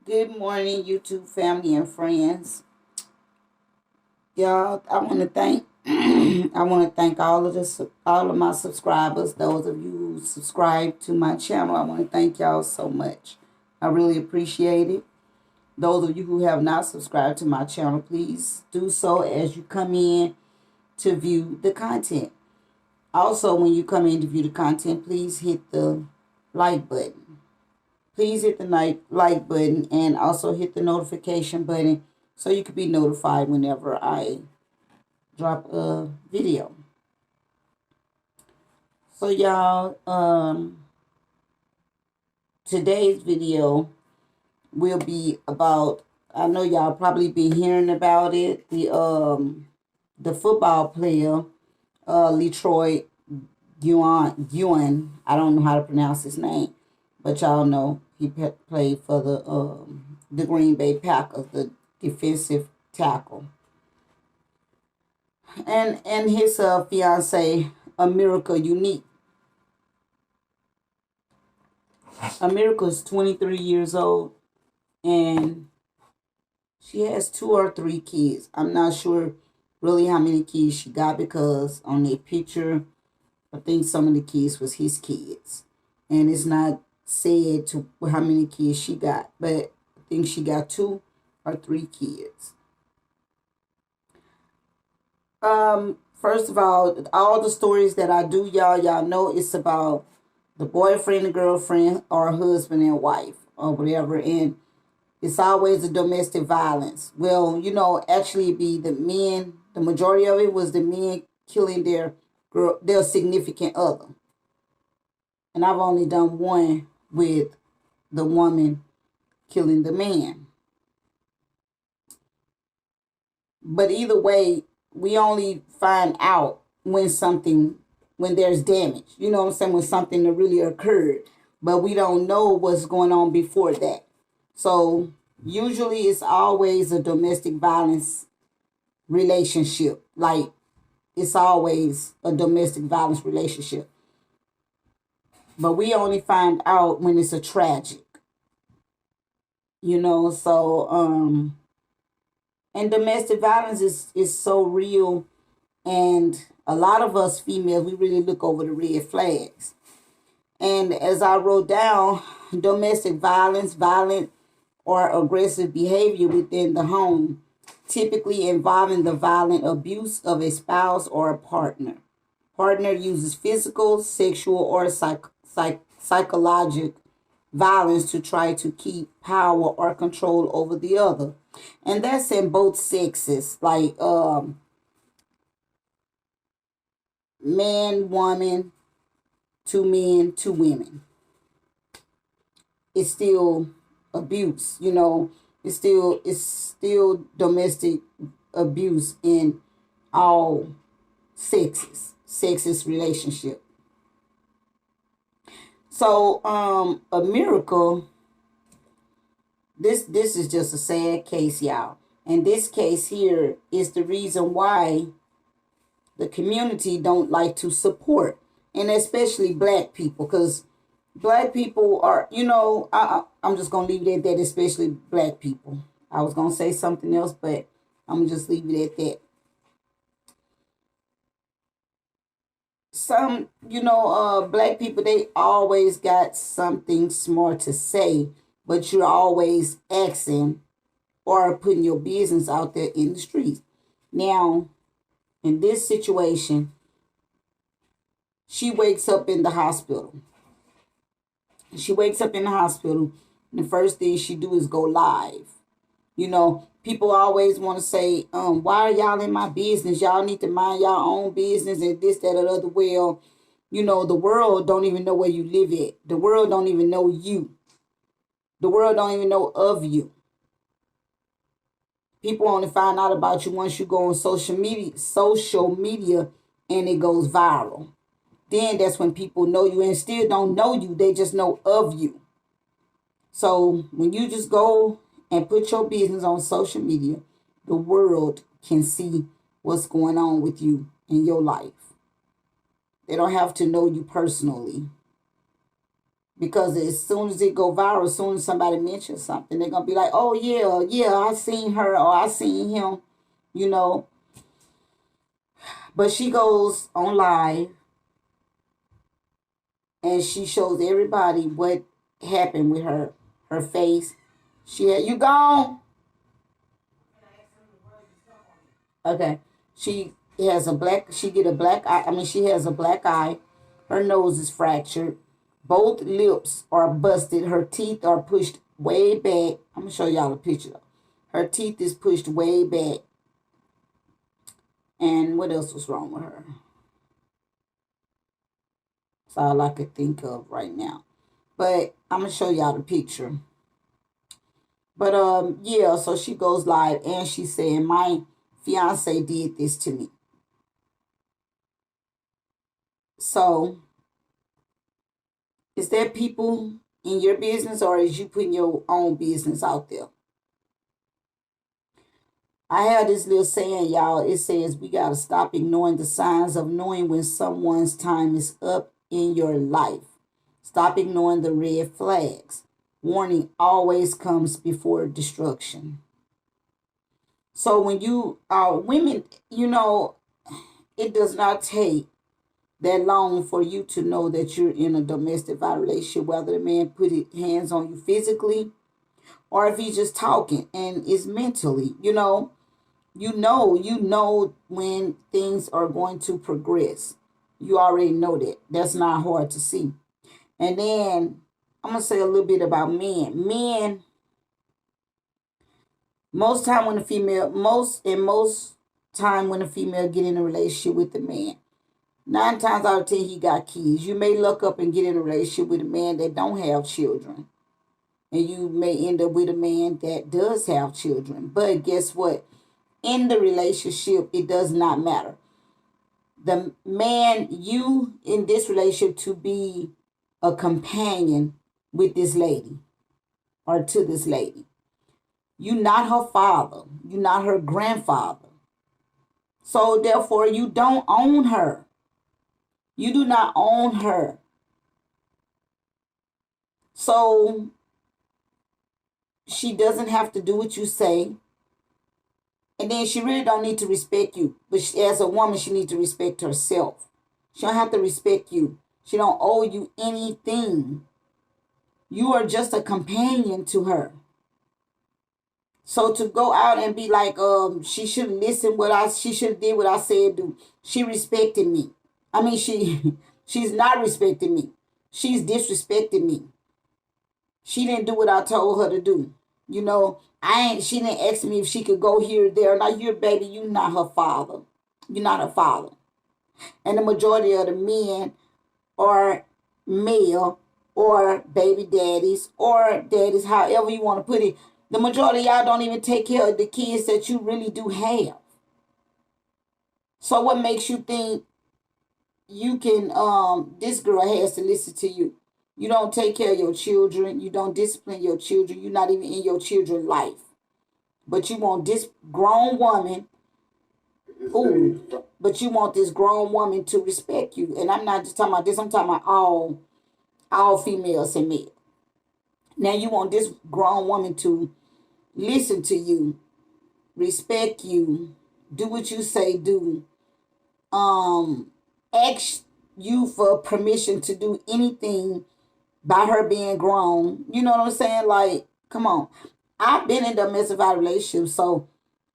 Good morning, YouTube family and friends. Y'all, I want to thank I want to thank all of my subscribers. Those of you who subscribe to my channel, I want to thank y'all so much. I really appreciate it. Those of you who have not subscribed to my channel, please do so as you come in to view the content. Also, when you come in to view the content, please hit the like button. Please hit the like button and also hit the notification button so you can be notified whenever I drop a video. So y'all, today's video will be about, I know y'all probably been hearing about it, the football player, Letroy Guion. I don't know how to pronounce his name, but y'all know he played for the Green Bay Packers, the defensive tackle, and his fiance, Amiracle Unique. Amiracle is 23 years old, and she has 2 or 3 kids. I'm not sure really how many kids she got because on the picture, I think some of the kids was his kids, and it's not said to how many kids she got, but I think she got 2 or 3 kids. First of all the stories that I do, y'all know it's about the boyfriend and girlfriend or husband and wife or whatever, and it's always a domestic violence. Well, actually it'd be the men. The majority of it was the men killing their significant other. And I've only done one with the woman killing the man. But either way, we only find out when there's damage. You know what I'm saying? When something really occurred. But we don't know what's going on before that. So usually it's always a domestic violence relationship. Like, it's always a domestic violence relationship. But we only find out when it's a tragic. So and domestic violence is so real, and a lot of us females, we really look over the red flags. And as I wrote down, domestic violence, violent or aggressive behavior within the home, typically involving the violent abuse of a spouse or a partner. Partner uses physical, sexual, or psychological violence to try to keep power or control over the other. And that's in both sexes, like man, woman, two men, two women. It's still abuse, it's still domestic abuse in all sexist relationship. So a miracle, this is just a sad case, y'all. And this case here is the reason why the community don't like to support, and especially black people, because black people are, I'm just going to leave it at that, especially black people. I was going to say something else, but I'm going to just leave it at that. Black people, they always got something smart to say, but you're always asking or putting your business out there in the streets. Now, in this situation, she wakes up in the hospital. She wakes up in the hospital, and the first thing she do is go live. People always want to say, why are y'all in my business? Y'all need to mind your own business and this, that, or the other. Well, the world don't even know where you live at. The world don't even know you. The world don't even know of you. People only find out about you once you go on social media, and it goes viral. Then that's when people know you, and still don't know you. They just know of you. So when you just go and put your business on social media, the world can see what's going on with you in your life. They don't have to know you personally. Because as soon as it go viral, as soon as somebody mentions something, they're gonna be like, "Oh yeah, yeah, I seen her or I seen him," you know. But she goes on live and she shows everybody what happened with her. Her face. She had you gone. Okay. She has a black. She get a black eye. I mean, she has a black eye. Her nose is fractured. Both lips are busted. Her teeth are pushed way back. I'm gonna show y'all a picture. Her teeth is pushed way back. And what else was wrong with her? That's all I could think of right now. But I'm gonna show y'all the picture. But yeah, so she goes live and she's saying my fiance did this to me. So is there people in your business or is you putting your own business out there? I have this little saying, y'all. It says we gotta stop ignoring the signs of knowing when someone's time is up in your life. Stop ignoring the red flags. Warning always comes before destruction. So when you are women, it does not take that long for you to know that you're in a domestic violence relationship, whether the man put his hands on you physically or if he's just talking and it's mentally, you know when things are going to progress. You already know that. That's not hard to see. And then I'm gonna say a little bit about men. Men, most time when a female, most time when a female get in a relationship with the man, 9 times out of 10 he got kids. You may look up and get in a relationship with a man that don't have children, and you may end up with a man that does have children. But guess what? In the relationship, it does not matter. The man, you in this relationship to be a companion with this lady or to this lady. You're not her father. You're not her grandfather. So therefore, you don't own her. You do not own her. So she doesn't have to do what you say. And then she really don't need to respect you. But as a woman, she needs to respect herself. She don't have to respect you. She don't owe you anything. You are just a companion to her. So to go out and be like, she should listen she should have did what I said do. She respected me. I mean, she's not respecting me. She's disrespecting me. She didn't do what I told her to do. She didn't ask me if she could go here or there. Now you're baby, you're not her father. You're not her father. And the majority of the men are male or baby daddies or daddies, however you want to put it. The majority of y'all don't even take care of the kids that you really do have. So what makes you think you can this girl has to listen to you? You don't take care of your children. You don't discipline your children. You're not even in your children's life. But you want this grown woman, but you want this grown woman to respect you. And I'm not just talking about this, I'm talking about all females and men. Now you want this grown woman to listen to you, respect you, do what you say do, ask you for permission to do anything by her being grown. You know what I'm saying? Like, come on. I've been in domestic violence relationships, so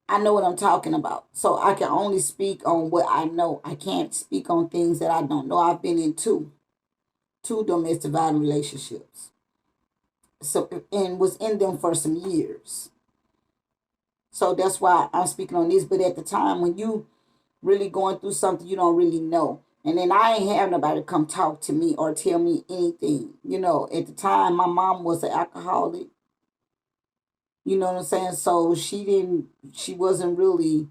I know what I'm talking about. So I can only speak on what I know. I can't speak on things that I don't know. I've been in two domestic violence relationships. So and was in them for some years. So that's why I'm speaking on this. But at the time when you really going through something you don't really know. And then I ain't have nobody come talk to me or tell me anything. At the time my mom was an alcoholic. You know what I'm saying? So she wasn't really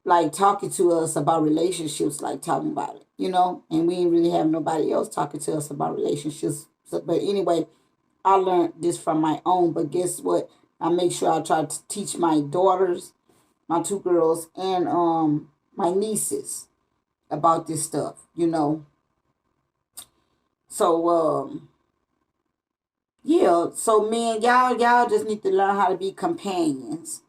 like talking to us about relationships, like talking about it, and we didn't really have nobody else talking to us about relationships. So, but anyway, I learned this from my own, but guess what? I make sure I try to teach my daughters, my 2 girls, and my nieces about this stuff, So yeah, so men, y'all just need to learn how to be companions.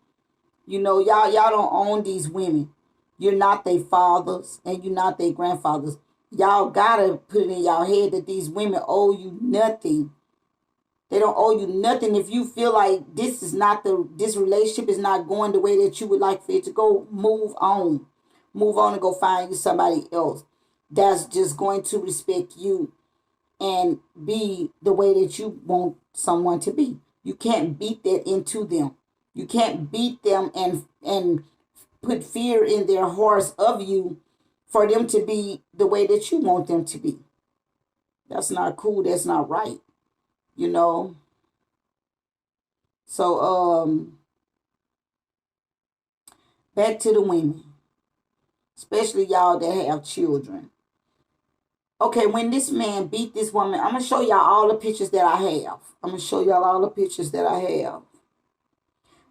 You know, y'all don't own these women. You're not their fathers and you're not their grandfathers. Y'all gotta put it in y'all head that these women owe you nothing. They don't owe you nothing. If you feel like this relationship is not going the way that you would like for it to go, move on. Move on and go find you somebody else that's just going to respect you and be the way that you want someone to be. You can't beat that into them. You can't beat them and put fear in their hearts of you for them to be the way that you want them to be. That's not cool. That's not right. You know. So back to the women, especially y'all that have children. Okay, when this man beat this woman, I'm gonna show y'all all the pictures that I have. I'm gonna show y'all all the pictures that I have.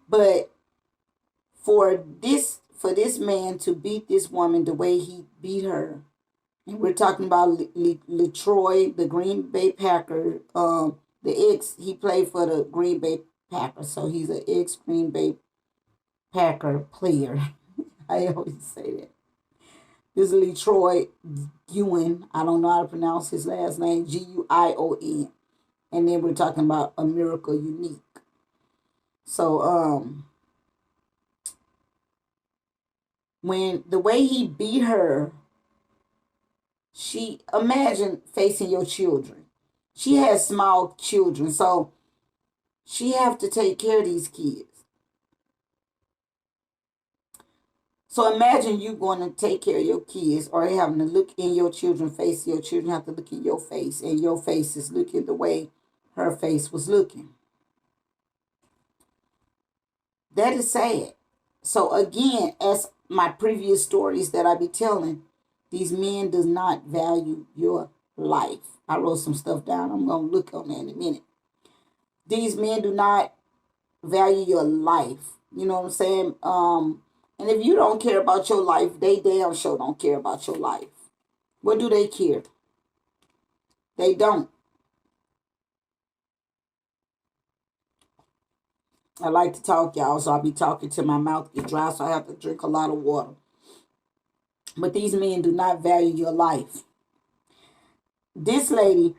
But for this man to beat this woman the way he beat her, and we're talking about Letroy, the Green Bay Packer, the ex. He played for the Green Bay Packers, so he's an ex Green Bay Packer player. I always say that. This is Letroy Guion. I don't know how to pronounce his last name. Guion. And then we're talking about Amiracle Unique. So when the way he beat her, she imagine facing your children. She has small children, so she have to take care of these kids. So imagine you going to take care of your kids or having to look in your children's face. Your children have to look in your face, and your face is looking the way her face was looking. That is sad. So again, as my previous stories that I be telling, these men does not value your life. I wrote some stuff down. I'm going to look on that in a minute. These men do not value your life. You know what I'm saying? And if you don't care about your life, they damn sure don't care about your life. What do they care? They don't. I like to talk, y'all, so I'll be talking till my mouth get dry, so I have to drink a lot of water. But these men do not value your life. This lady,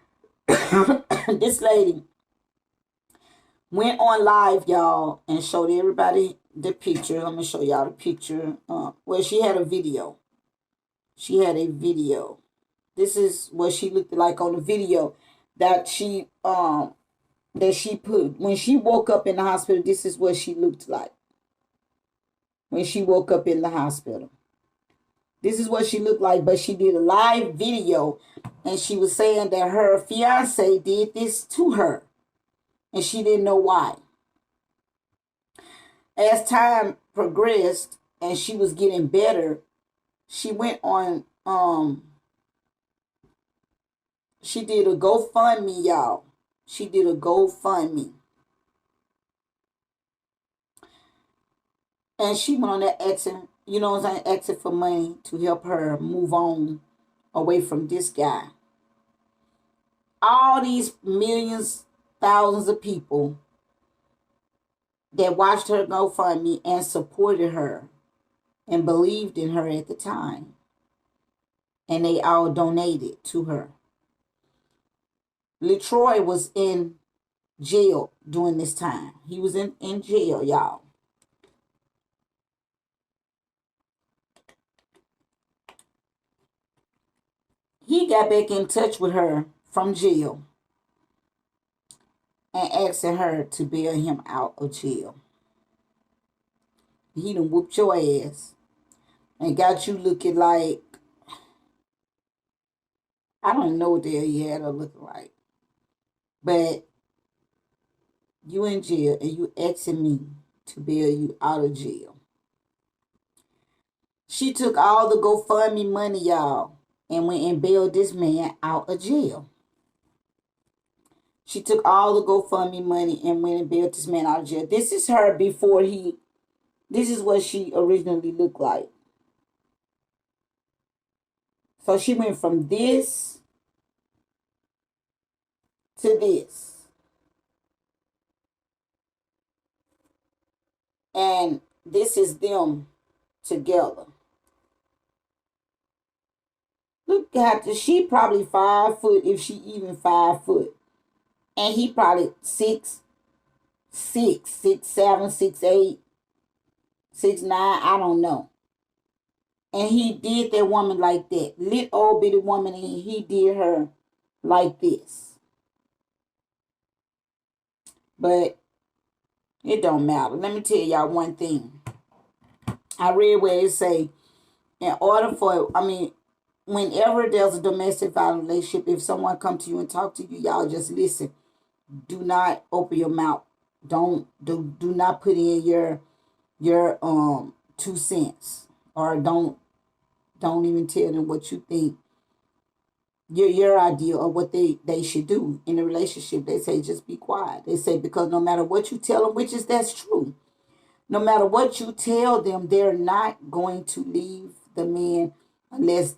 this lady went on live, y'all, and showed everybody the picture. Let me show y'all the picture. Well, she had a video. She had a video. This is what she looked like on the video that she put when she woke up in the hospital. This is what she looked like when she woke up in the hospital. This is what she looked like, but she did a live video and she was saying that her fiance did this to her and she didn't know why. As time progressed and she was getting better, she went on she did a GoFundMe, y'all. She did a GoFundMe. And she went on there asking, you know what I'm saying, asking for money to help her move on away from this guy. All these millions, thousands of people that watched her GoFundMe and supported her and believed in her at the time. And they all donated to her. Letroy was in jail during this time. He was in jail, y'all. He got back in touch with her from jail and asking her to bail him out of jail. He done whooped your ass and got you looking like, I don't know what the hell you had her looking like. But you in jail and you asking me to bail you out of jail. She took all the GoFundMe money, y'all, and went and bailed this man out of jail. She took all the GoFundMe money and went and bailed this man out of jail. This is her before this is what she originally looked like. So she went from this to this. And this is them together. Look at her. She probably 5 foot, if she even 5 foot. And he probably 6'6", 6'7", 6'8", 6'9", I don't know. And he did that woman like that. Lit old bitty woman, and he did her like this. But it don't matter. Let me tell y'all one thing. I read where it say, in order for, whenever there's a domestic violence relationship, if someone come to you and talk to you, y'all just listen. Do not open your mouth. Do not put in your 2 cents, or don't even tell them what you think your idea of what they should do in a relationship. They say just be quiet. They say because no matter what you tell them, which is that's true. No matter what you tell them, they're not going to leave the man unless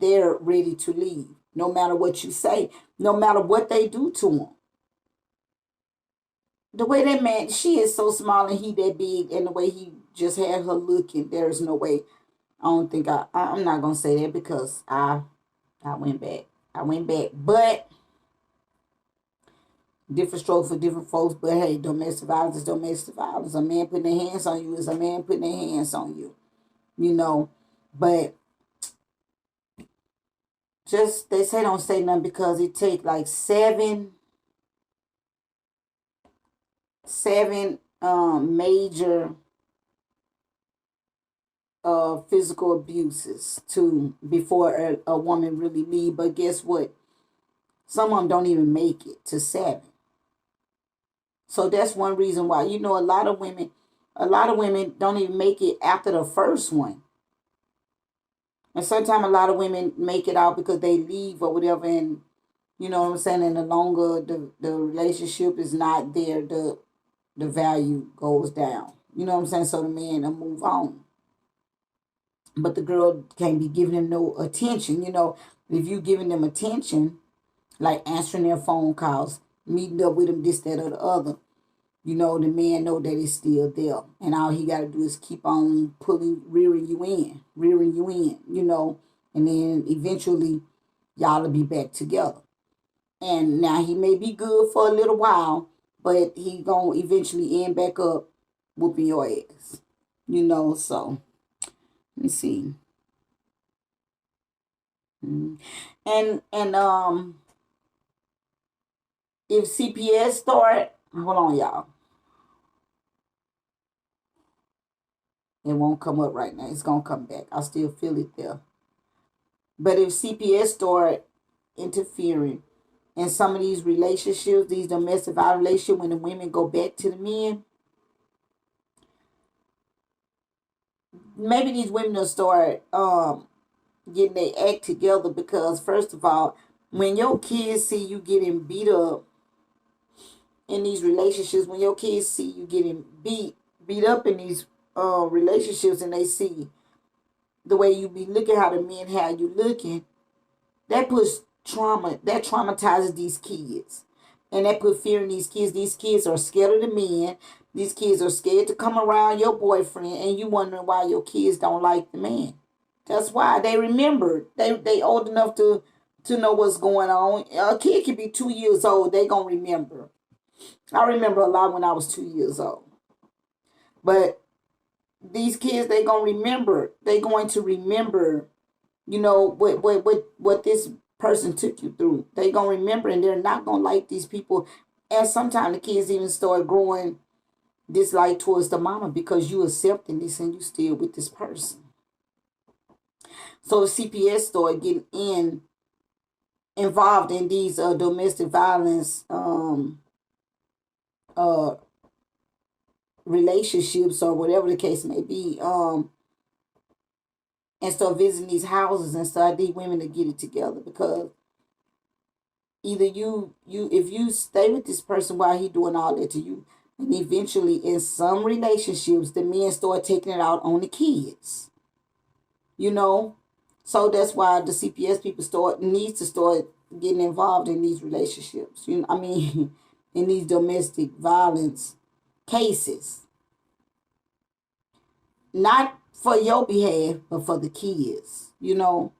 they're ready to leave. No matter what you say, no matter what they do to him. The way that man, she is so small and he that big, and the way he just had her looking, there's no way. I don't think I'm not gonna say that because I went back. But different strokes for different folks. But hey, domestic violence is domestic violence. A man putting their hands on you is a man putting their hands on you. But just they say don't say nothing because it take like seven major physical abuses before a woman really leave. But guess what? Some of them don't even make it to 7. So that's one reason why, a lot of women don't even make it after the first one. And sometimes a lot of women make it out because they leave or whatever, and you know what I'm saying, and the longer the relationship is not there, the value goes down. You know what I'm saying? So the man will move on. But the girl can't be giving them no attention. If you giving them attention, like answering their phone calls, meeting up with them, this, that, or the other, the man know that it's still there. And all he got to do is keep on rearing you in, and then eventually y'all will be back together. And now he may be good for a little while, but he gonna eventually end back up whooping your ass. So let me see. And if CPS start, hold on, y'all. It won't come up right now. It's gonna come back. I still feel it there. But if CPS start interfering in some of these relationships, these domestic violence relationships, when the women go back to the men, maybe these women will start getting their act together. Because first of all, when your kids see you getting beat up in these relationships, when your kids see you getting beat up in these relationships, and they see the way you be looking, how the men have you looking, that puts trauma, that traumatizes these kids. And that put fear in these kids. These kids are scared of the men. These kids are scared to come around your boyfriend, and you wondering why your kids don't like the man. That's why they remember. They old enough to know what's going on. A kid can be 2 years old. They gonna remember. I remember a lot when I was 2 years old. But these kids, they gonna remember. They going to remember, what this person took you through. They gonna remember, and they're not gonna like these people. And sometimes the kids even start growing dislike towards the mama because you accepting this and you still with this person. So CPS start getting involved in these domestic violence relationships, or whatever the case may be, and start visiting these houses and start these women to get it together. Because either if you stay with this person while he doing all that to you, and eventually in some relationships the men start taking it out on the kids. So that's why the CPS people needs to start getting involved in these relationships. You know, I mean, in these domestic violence cases. Not for your behalf, but for the kids, you know.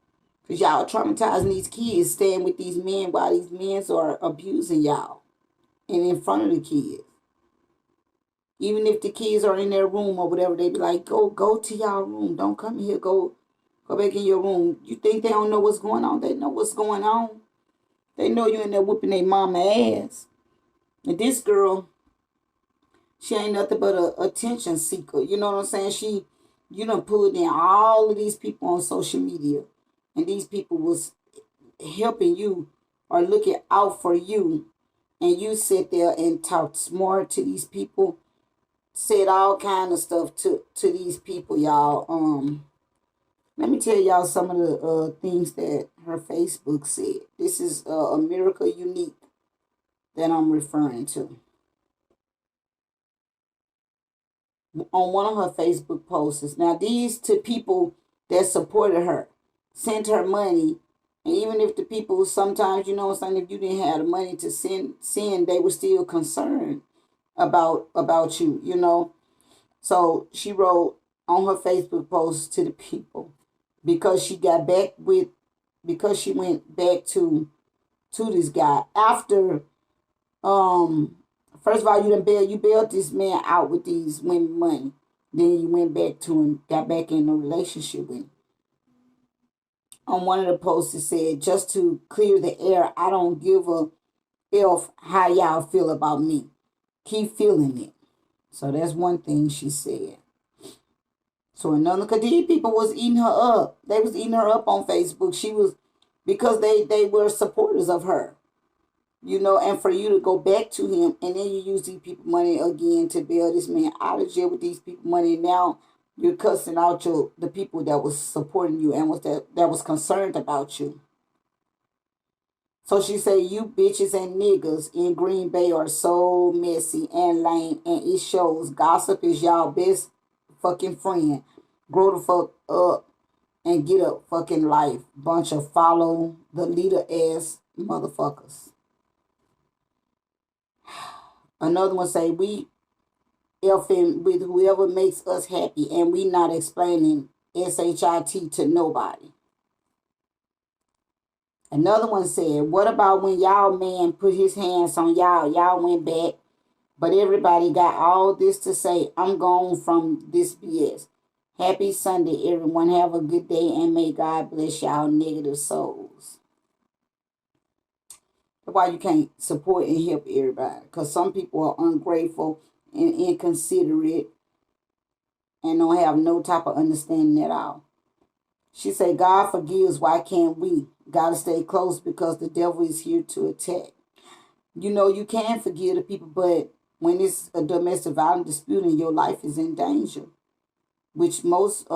Because y'all traumatizing these kids, staying with these men while these men are abusing y'all and in front of the kids. Even if the kids are in their room or whatever, they be like, go to y'all room. Don't come here. Go back in your room. You think they don't know what's going on? They know what's going on. They know you in there whooping their mama ass. And this girl, she ain't nothing but a attention seeker. You know what I'm saying? You done pulled in all of these people on social media. And these people was helping you or looking out for you. And you sit there and talk smart to these people. Said all kind of stuff to these people, y'all. Let me tell y'all some of the things that her Facebook said. This is Amiracle Unique that I'm referring to. On one of her Facebook posts. Now, these two people that supported her, sent her money, and even if the people sometimes, you know what I'm saying, if you didn't have the money to send, they were still concerned about you, you know. So she wrote on her Facebook post to the people because she went back to this guy after first of all, you bailed this man out with these women money. Then you went back to him, got back in a relationship with him. On one of the posts it said, just to clear the air, I don't give a F how y'all feel about me. Keep feeling it. So that's one thing she said. So another, because these people was eating her up. They was eating her up on Facebook. Because they were supporters of her. You know, and for you to go back to him and then you use these people money again to bail this man out of jail with these people money. Now you're cussing out the people that was supporting you and that was concerned about you. So she said, you bitches and niggas in Green Bay are so messy and lame, and it shows. Gossip is y'all best fucking friend. Grow the fuck up and get a fucking life. Bunch of follow the leader ass motherfuckers. Another one say, we effing with whoever makes us happy and we not explaining SHIT to nobody. Another one said, what about when y'all man put his hands on y'all? Y'all went back, but everybody got all this to say. I'm gone from this BS. Happy Sunday, everyone. Have a good day and may God bless y'all negative souls. That's why you can't support and help everybody. Because some people are ungrateful and inconsiderate and don't have no type of understanding at all. She said, God forgives. Why can't we? Gotta stay close because the devil is here to attack. You know, you can forgive the people, but when it's a domestic violence dispute and your life is in danger, which most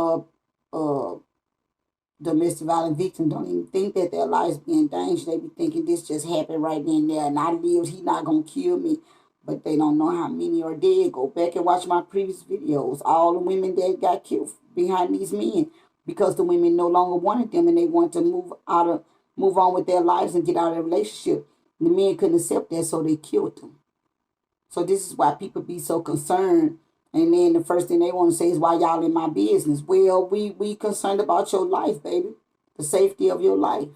domestic violence victims don't even think that their lives be in danger. They be thinking this just happened right then and there, and I lived, he not gonna kill me. But they don't know how many are dead. Go back and watch my previous videos. All the women that got killed behind these men because the women no longer wanted them and they wanted to move on with their lives and get out of their relationship. The men couldn't accept that, so they killed them. So this is why people be so concerned. And then the first thing they want to say is, why y'all in my business? Well, we concerned about your life, baby. The safety of your life.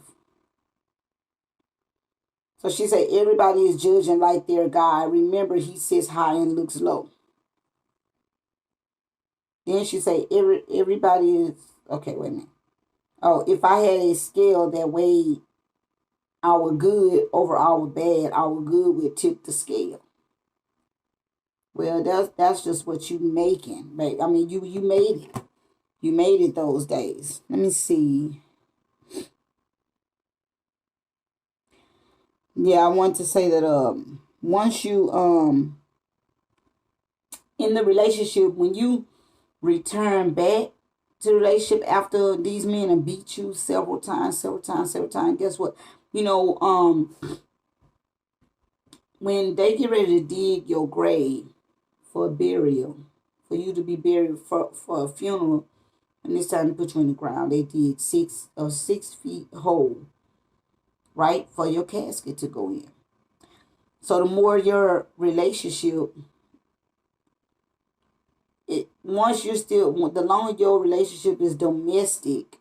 So she said, everybody is judging like their God. Remember, he sits high and looks low. Then she said, everybody is, okay, wait a minute. Oh, if I had a scale that weighed our good over our bad, our good would tip the scale. Well, that's just what you making, babe. I mean, you made it. You made it those days. Let me see. Yeah, I want to say that once you in the relationship, when you return back to the relationship after these men have beat you several times, guess what? You know, when they get ready to dig your grave for a burial, for you to be buried for a funeral, and it's time to put you in the ground, they dig 6 feet hole. right? For your casket to go in. So the more your relationship, once you're still, the longer your relationship is domestic,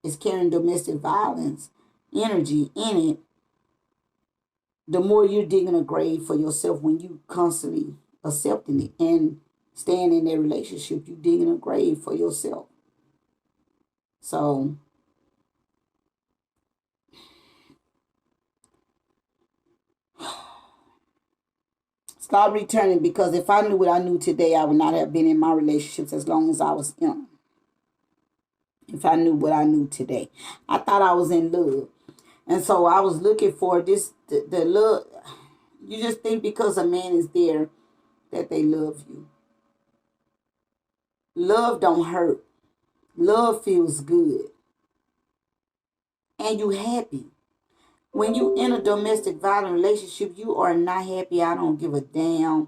is carrying domestic violence energy in it, the more you're digging a grave for yourself when you constantly accepting it and staying in that relationship. You digging a grave for yourself. So start returning, because if I knew what I knew today, I would not have been in my relationships as long as I was young. If I knew what I knew today, I thought I was in love, and so I was looking for this the love. You just think because a man is there that they love you. Love don't hurt. Love feels good, and you happy. When you in a domestic violent relationship, you are not happy. I don't give a damn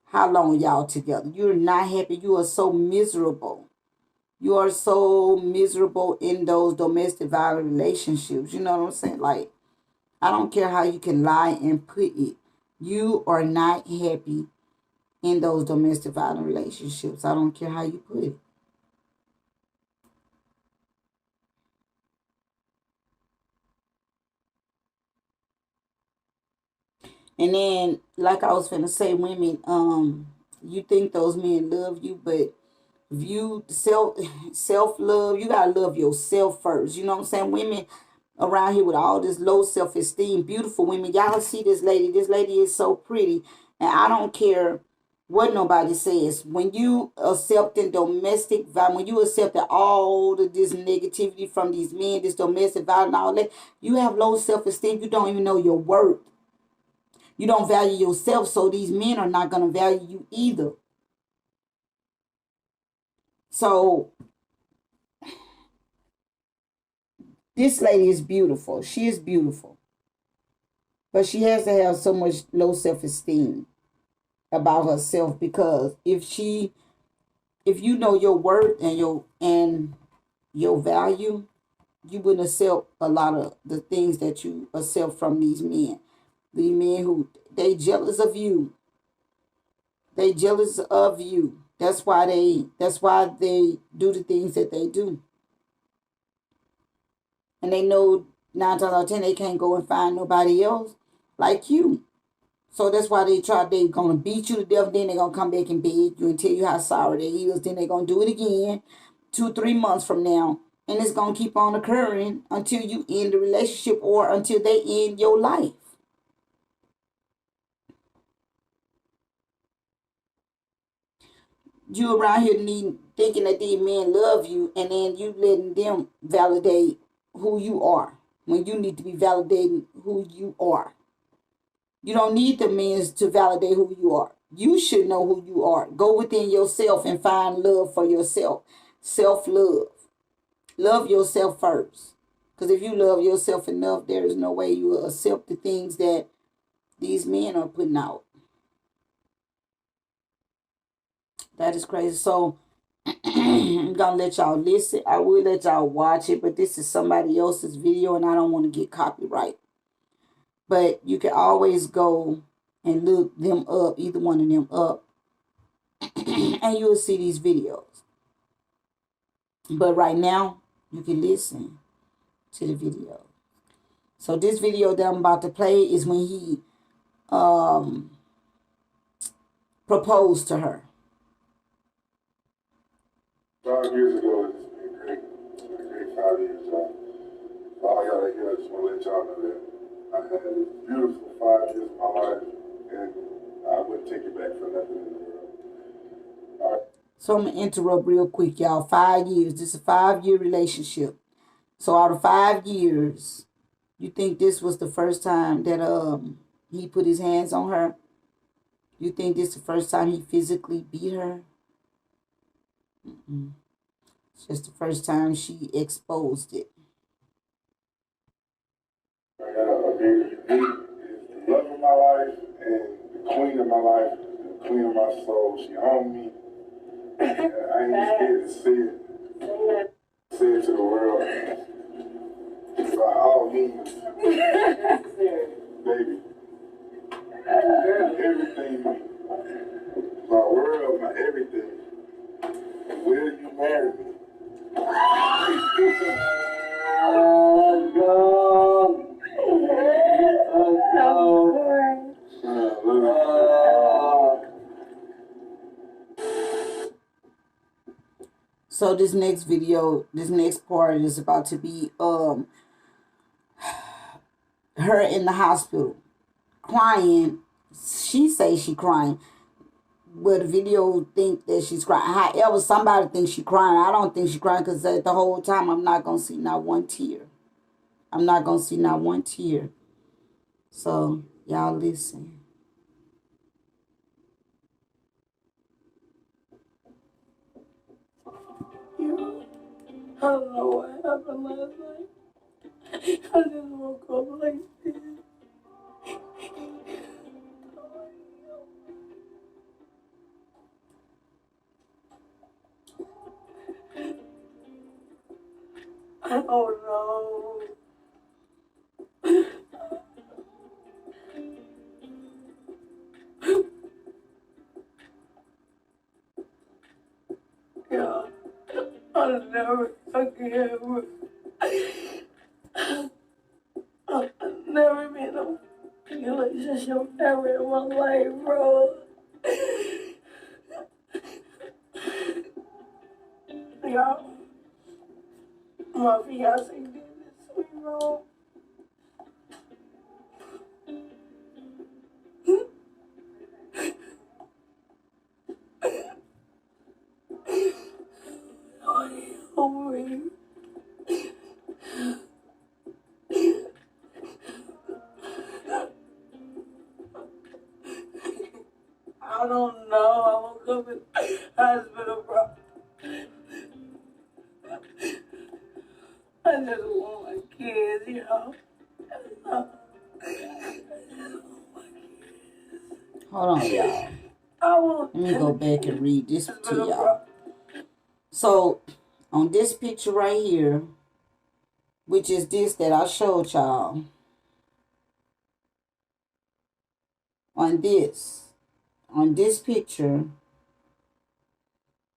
how long y'all together. You're not happy. You are so miserable. You are so miserable in those domestic violent relationships. You know what I'm saying? Like, I don't care how you can lie and put it. You are not happy in those domestic violent relationships. I don't care how you put it. And then, like I was finna say, women, you think those men love you, but if you self love, you gotta love yourself first. You know what I'm saying? Women around here with all this low self esteem, beautiful women. Y'all see this lady. This lady is so pretty, and I don't care what nobody says. When you accepting domestic violence, when you accept all of this negativity from these men, this domestic violence, and all that, you have low self esteem. You don't even know your worth. You don't value yourself, so these men are not gonna value you either. So this lady is beautiful. She is beautiful. But she has to have so much low self-esteem about herself, because if you know your worth and your value, you wouldn't accept a lot of the things that you accept from these men. These men who they jealous of you. They jealous of you. That's why they do the things that they do. And they know 9 times out of 10 they can't go and find nobody else like you. So that's why they gonna beat you to death, then they gonna come back and beg you and tell you how sorry they is, then they gonna do it again 2, 3 months from now. And it's gonna keep on occurring until you end the relationship or until they end your life. You around here thinking that these men love you, and then you letting them validate who you are when you need to be validating who you are. You don't need the men to validate who you are. You should know who you are. Go within yourself and find love for yourself. Self love. Love yourself first. Because if you love yourself enough, there is no way you will accept the things that these men are putting out. That is crazy. So I'm gonna let y'all listen. I will let y'all watch it, but this is somebody else's video and I don't want to get copyright. But you can always go and look them up, either one of them up, and you'll see these videos. But right now, you can listen to the video. So this video that I'm about to play is when he um, proposed to her. 5 years ago, it's been a great 5 years. All I gotta hear, I just want to let y'all know that I had a beautiful 5 years of my life, and I wouldn't take it back for nothing in the world. All right. So I'm gonna interrupt real quick, y'all. 5 years. This is a 5 year relationship. So out of 5 years, you think this was the first time that he put his hands on her? You think this is the first time he physically beat her? Mm-mm. It's just the first time she exposed it. I got a baby. Is the love of my life and the queen of my life, the queen of my soul. She owned me. And I ain't scared to say it. Say it to the world. 5 by all means, baby, everything, my world, my everything. Will you marry me? So this next video, this next part is about to be her in the hospital crying. She say she crying, but the video think that she's crying. However, somebody thinks she crying. I don't think she crying because the whole time I'm not gonna see not one tear. I'm not gonna see not one tear. So y'all listen. I don't know what happened last night. I just woke up like this. I don't know. Yeah, I'll never forgive. I've never been in a relationship ever in my life, bro. Yeah, my fiance did this to me, bro. I don't know. I woke up in the hospital, bro. I just want my kids, you know. Hold on, y'all. Let me go back and read this to y'all. So, on this picture right here, which is this that I showed y'all, on this picture,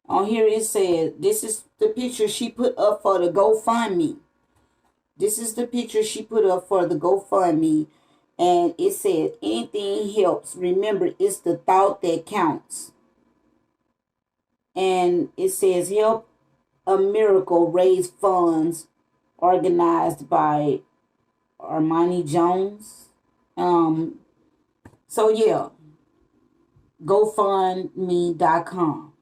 on here it said, this is the picture she put up for the GoFundMe. This is the picture she put up for the GoFundMe. And it said, anything helps. Remember, it's the thought that counts. And it says, help Amiracle raise funds organized by Armani Jones. So yeah, GoFundMe.com.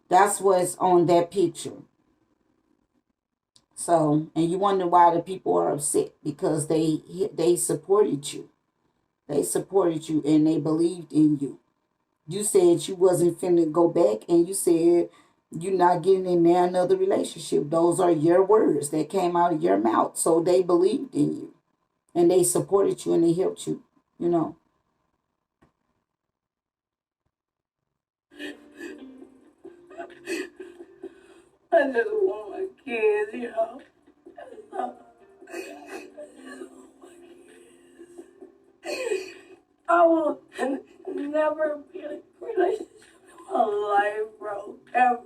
That's what's on that picture. So, and you wonder why the people are upset, because they supported you. They supported you and they believed in you. You said you wasn't finna go back, and you said you're not getting in there another relationship. Those are your words that came out of your mouth. So they believed in you and they supported you and they helped you, you know. I just want my kids, you know. I will never be in a relationship in my life, bro. Ever.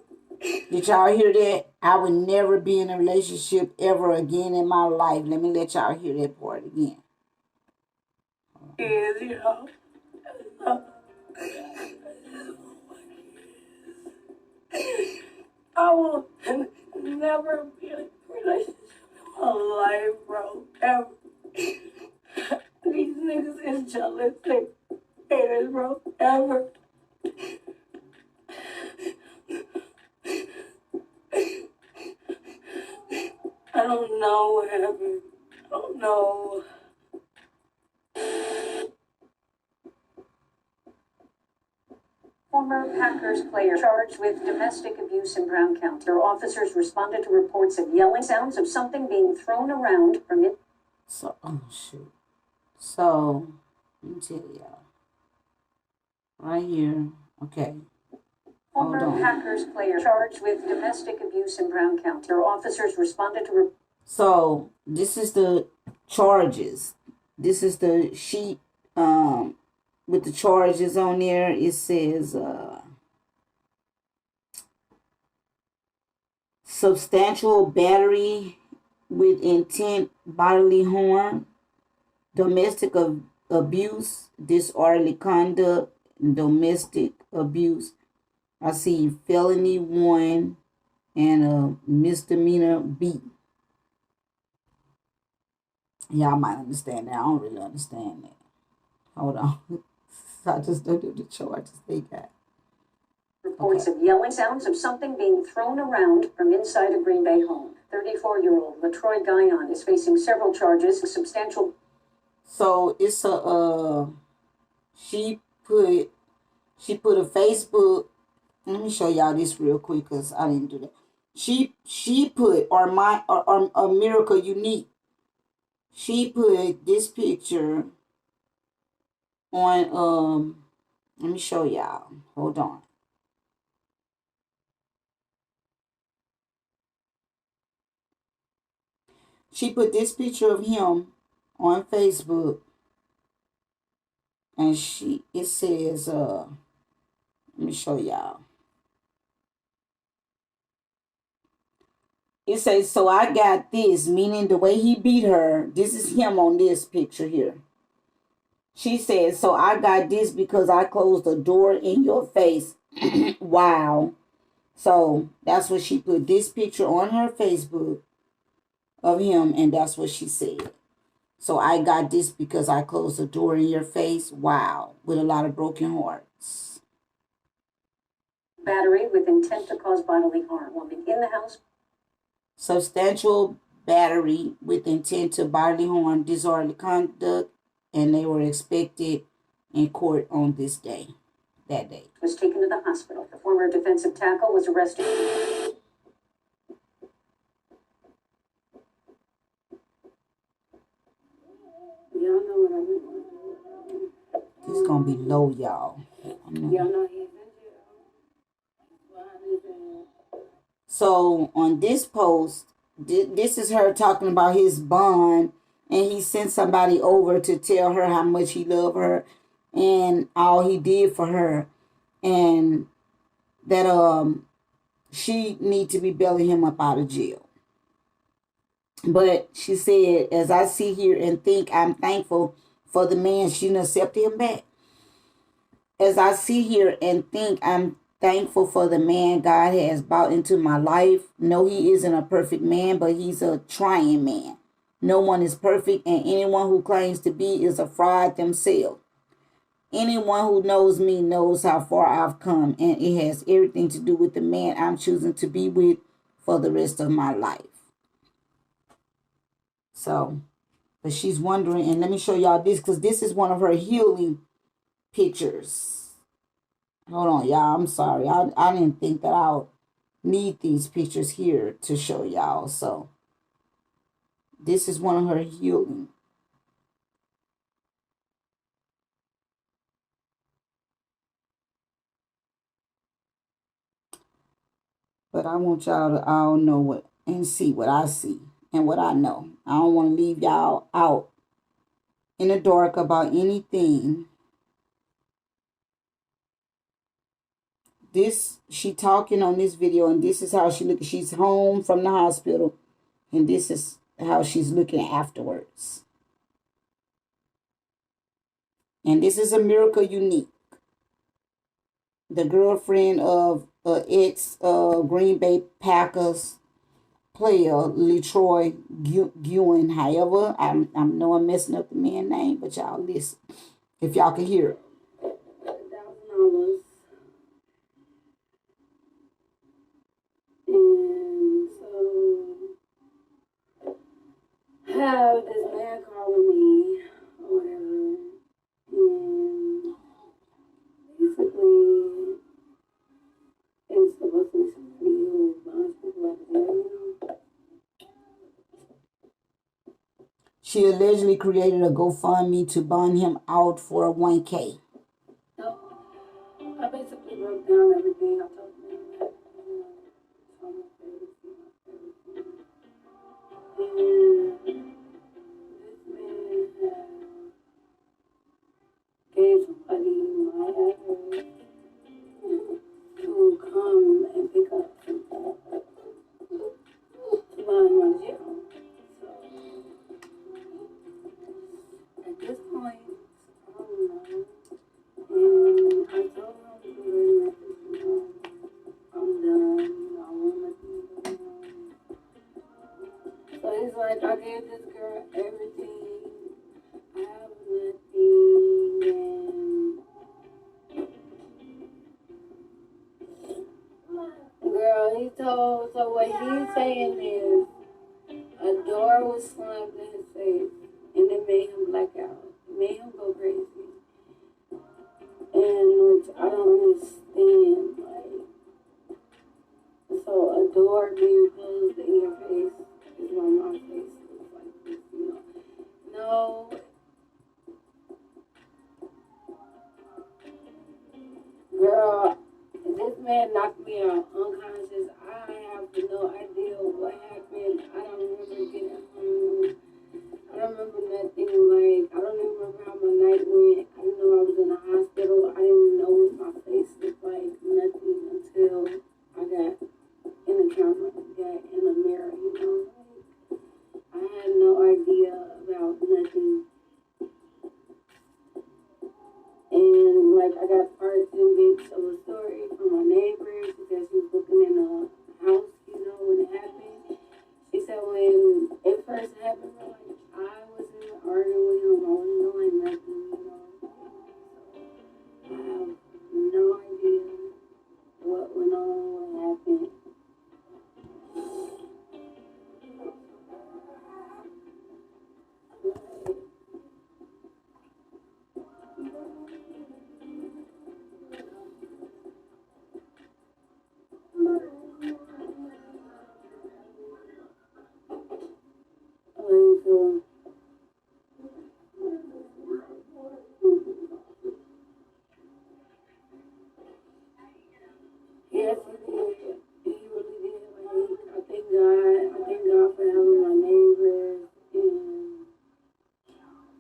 Did y'all hear that? I would never be in a relationship ever again in my life. Let me let y'all hear that part again. Kids, you know. I will never be in a relationship in my life, bro. Ever. These niggas is jealous. They haters, bro. Ever. I don't know what happened. I don't know. Former Packers player charged with domestic abuse in Brown County. Their officers responded to reports of yelling, sounds of something being thrown around from it. So, oh shoot. So, let me tell y'all. Right here. Okay. Former Packers player charged with domestic abuse in Brown County. Their officers responded to. So, this is the charges. This is the sheet with the charges on there. It says substantial battery with intent, bodily harm, domestic abuse, disorderly conduct, domestic abuse. I see felony 1 and a misdemeanor B. Y'all might understand that. I don't really understand that. Hold on. I just don't do the charges they got. Reports of yelling, sounds of something being thrown around from inside a Green Bay home. 34-year-old Letroy Guion is facing several charges, substantial. So it's a she put a Facebook. Let me show y'all this real quick because I didn't do that. She put or Amiracle Unique. She put this picture on let me show y'all. Hold on. She put this picture of him on Facebook, and it says let me show y'all. It says, so I got this, meaning the way he beat her. This is him on this picture here. She says, so I got this because I closed the door in your face. Wow. So that's what she put, this picture on her Facebook of him, and that's what she said. So I got this because I closed the door in your face. Wow. With a lot of broken hearts. Battery with intent to cause bodily harm. Woman in the house. Substantial battery with intent to bodily harm, disorderly conduct, and they were expected in court on that day. Was taken to the hospital. The former defensive tackle was arrested. Y'all know what I mean. This is gonna be low, y'all. Y'all know he's in jail. So on this post, this is her talking about his bond, and he sent somebody over to tell her how much he loved her and all he did for her, and that she need to be bailing him up out of jail. But she said, as I sit here and think, I'm thankful for the man. She didn't accept him back. As I sit here and think, I'm thankful for the man God has brought into my life. No, he isn't a perfect man, but he's a trying man. No one is perfect, and anyone who claims to be is a fraud themselves. Anyone who knows me knows how far I've come, and it has everything to do with the man I'm choosing to be with for the rest of my life. So, but she's wondering, and let me show y'all this, because this is one of her healing pictures. Hold on, y'all. I'm sorry. I didn't think that I need these pictures here to show y'all. So, this is one of her healing. But I want y'all to all know what and see what I see and what I know. I don't want to leave y'all out in the dark about anything. She talking on this video, and this is how she looking. She's home from the hospital, and this is how she's looking afterwards. And this is Amiracle Unique, the girlfriend of ex Green Bay Packers player Letroy Guion. However, I know I'm messing up the man's name, but y'all listen if y'all can hear it. $1,000. And so have this man calling me or whatever, and basically it's supposed to be somebody who bonds people up there. She allegedly created a GoFundMe to bond him out for a 1K. No, I basically broke down everything. I told him that, and this gave somebody my address to come and pick up something to line my gym. So at this point, I don't know. And I told him to very much, I'm done, I want nothing to do. So he's like, I gave this girl everything. I have nothing. And girl, he told, so what he's saying is a door was slammed in his face and it made him black out. It made him go crazy. And which I don't understand, like, so a door being closed in your face is why my face looks like this, No. Girl, this man knocked me out unconscious. I have no idea what happened. I don't remember getting home. I don't remember nothing. Like, I don't even remember how my night went. I didn't know I was in the hospital. I didn't know what my face looked like. Nothing until I got in the camera, got in the mirror, Like, I had no idea about nothing. And, like, I got parts and bits of a story from my neighbor. She said she was looking in a house, when it happened. She said when it first happened, like, I wasn't arguing with him. I wasn't doing nothing, So, I have no idea what went on, what happened. Yes, he did. He really did. Like, I thank God for having my neighbors and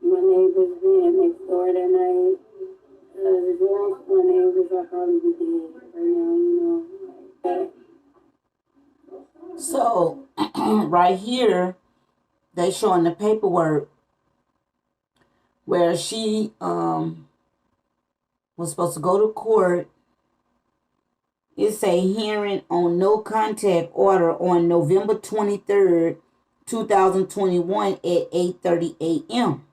my neighbors being next door that night. Because if it weren't for my neighbors, I'd probably be dead right now, like that. So, right here, they showing the paperwork where she was supposed to go to court. It's a hearing on no contact order on November 23rd, 2021 at 8:30 a.m.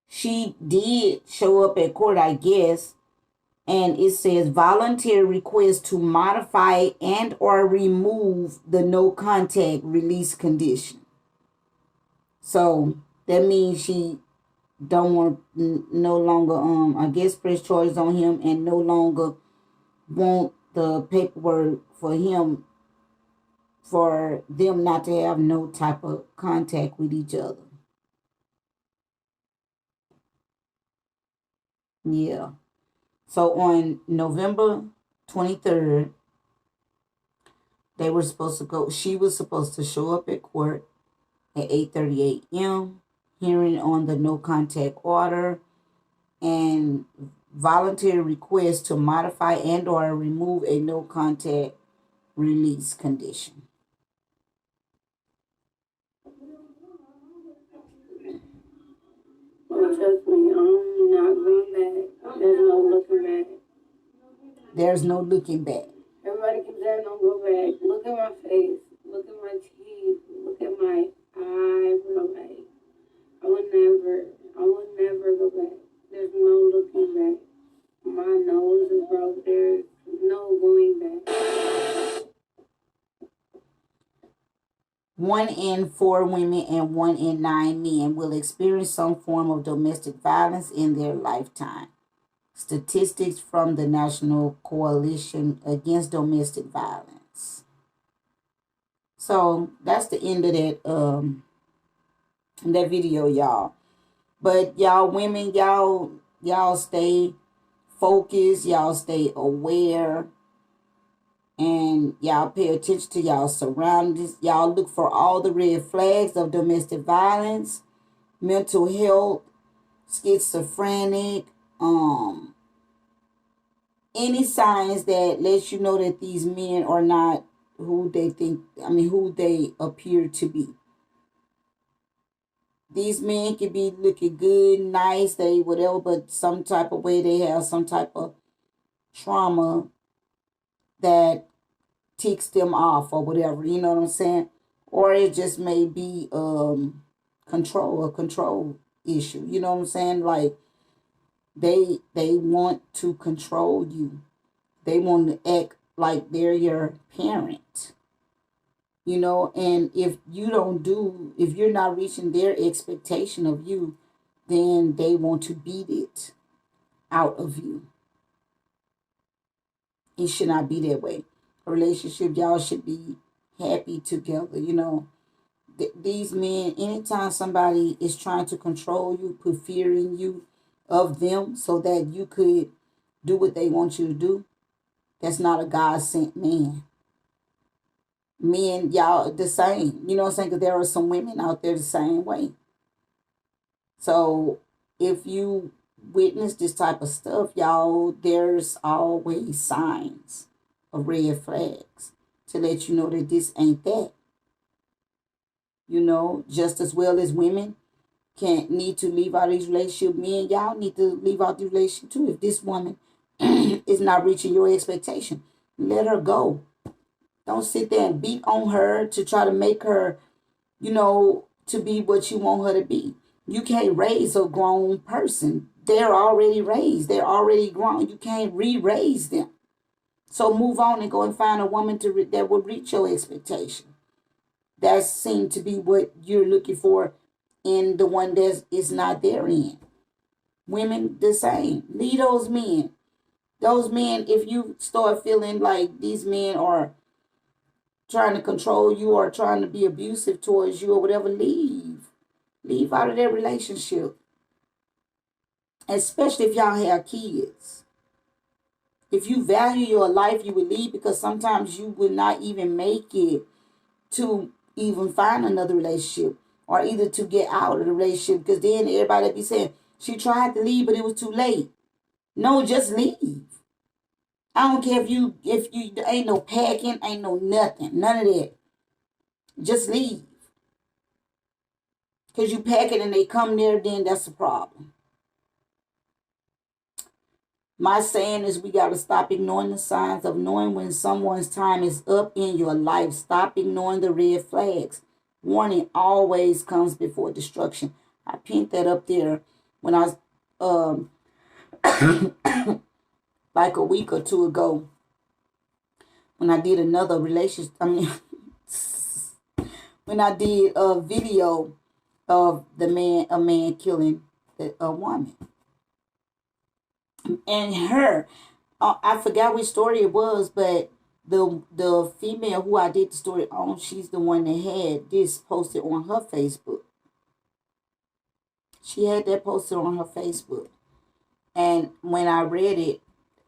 She did show up at court, I guess, and it says voluntary request to modify and or remove the no contact release condition. So that means she don't want no longer I guess press charges on him and no longer want the paperwork for him, for them not to have no type of contact with each other. Yeah. So on November 23rd, she was supposed to show up at court at 8:30 a.m., hearing on the no contact order and voluntary request to modify and or remove a no contact release condition. Well, trust me, I'm not going back. There's no looking back. There's no looking back. Everybody keeps saying don't go back. Look at my face. Look at my teeth. Look at my eyebrow. Like, I would never go back. There's no looking back. My nose is broke. There's no going back. 1 in 4 women and 1 in 9 men will experience some form of domestic violence in their lifetime. Statistics from the National Coalition Against Domestic Violence. So that's the end of that video, y'all. But y'all women, y'all stay focused, y'all stay aware, and y'all pay attention to y'all surroundings. Y'all look for all the red flags of domestic violence, mental health, schizophrenic, any signs that lets you know that these men are not who they think, who they appear to be. These men can be looking good, nice, they whatever, but some type of way they have some type of trauma that ticks them off or whatever, you know what I'm saying? Or it just may be a control issue. You know what I'm saying? Like they want to control you. They want to act like they're your parent. You know, and if you're not reaching their expectation of you, then they want to beat it out of you. It should not be that way. A relationship, y'all should be happy together. You know, these men, anytime somebody is trying to control you, put fear in you of them so that you could do what they want you to do, that's not a God sent man. Men, y'all, the same. You know what I'm saying? Because there are some women out there the same way. So if you witness this type of stuff, y'all, there's always signs of red flags to let you know that this ain't that. You know, just as well as women can't need to leave out these relationships, men, y'all need to leave out the relationship too. If this woman is not reaching your expectation, let her go. Don't sit there and beat on her to try to make her, you know, to be what you want her to be. You can't raise a grown person. They're already raised. They're already grown. You can't re-raise them. So move on and go and find a woman that will reach your expectation. That seems to be what you're looking for in the one that is not therein. Women, the same. Leave those men. Those men, if you start feeling like these men are trying to control you or trying to be abusive towards you or whatever, leave. Leave out of their relationship. Especially if y'all have kids. If you value your life, you would leave, because sometimes you would not even make it to even find another relationship or either to get out of the relationship, because then everybody be saying, she tried to leave, but it was too late. No, just leave. I don't care if you ain't no packing, ain't no nothing, none of that. Just leave. Because you pack it and they come there, then that's a problem. My saying is we got to stop ignoring the signs of knowing when someone's time is up in your life. Stop ignoring the red flags. Warning always comes before destruction. I pinned that up there when I was like a week or two ago when I did another relationship. When I did a video of a man killing a woman. And her, I forgot which story it was, but the female who I did the story on, she's the one that had this posted on her Facebook. She had that posted on her Facebook. And when I read it,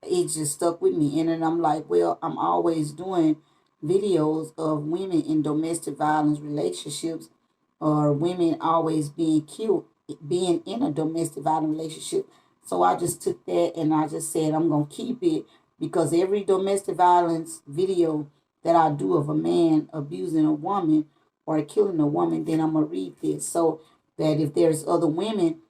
it just stuck with me. And then I'm like, well, I'm always doing videos of women in domestic violence relationships, or women always being killed, being in a domestic violence relationship. So I just took that and I just said I'm going to keep it, because every domestic violence video that I do of a man abusing a woman or killing a woman, then I'm going to read this, so that if there's other women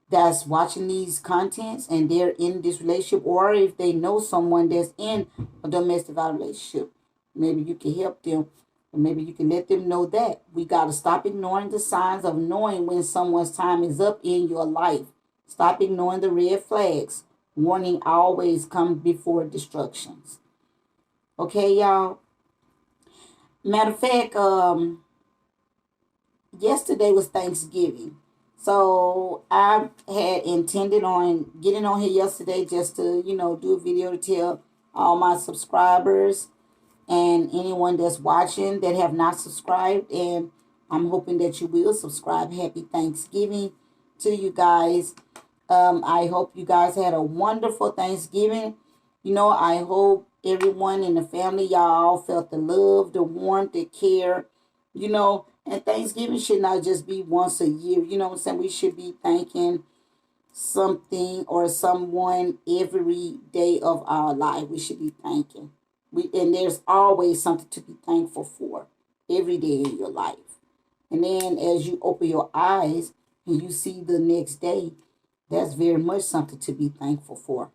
that's watching these contents and they're in this relationship, or if they know someone that's in a domestic violence relationship, maybe you can help them, or maybe you can let them know that we got to stop ignoring the signs of knowing when someone's time is up in your life. Stop ignoring the red flags. Warning always comes before destructions. Okay, y'all? Matter of fact, yesterday was Thanksgiving. So I had intended on getting on here yesterday just to, do a video to tell all my subscribers and anyone that's watching that have not subscribed. And I'm hoping that you will subscribe. Happy Thanksgiving to you guys. I hope you guys had a wonderful Thanksgiving. I hope everyone in the family, y'all felt the love, the warmth, the care, and Thanksgiving should not just be once a year. You know what I'm saying? We should be thanking something or someone every day of our life. We should be thanking. And there's always something to be thankful for every day in your life. And then as you open your eyes and you see the next day, that's very much something to be thankful for.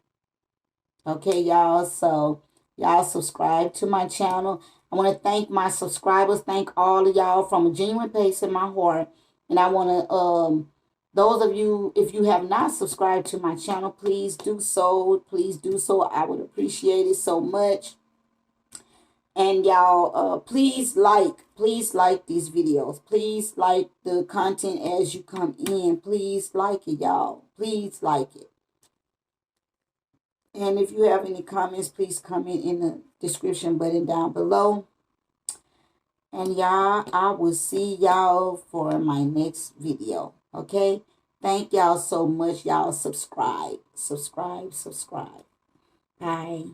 Okay, y'all. So y'all subscribe to my channel. I want to thank my subscribers. Thank all of y'all from a genuine place in my heart. And I want to those of you, if you have not subscribed to my channel, please do so. Please do so. I would appreciate it so much. And y'all, please like these videos. Please like the content as you come in. Please like it, y'all. Please like it. And if you have any comments, please comment in the description button down below. And y'all, I will see y'all for my next video. Okay? Thank y'all so much. Y'all subscribe. Subscribe. Bye.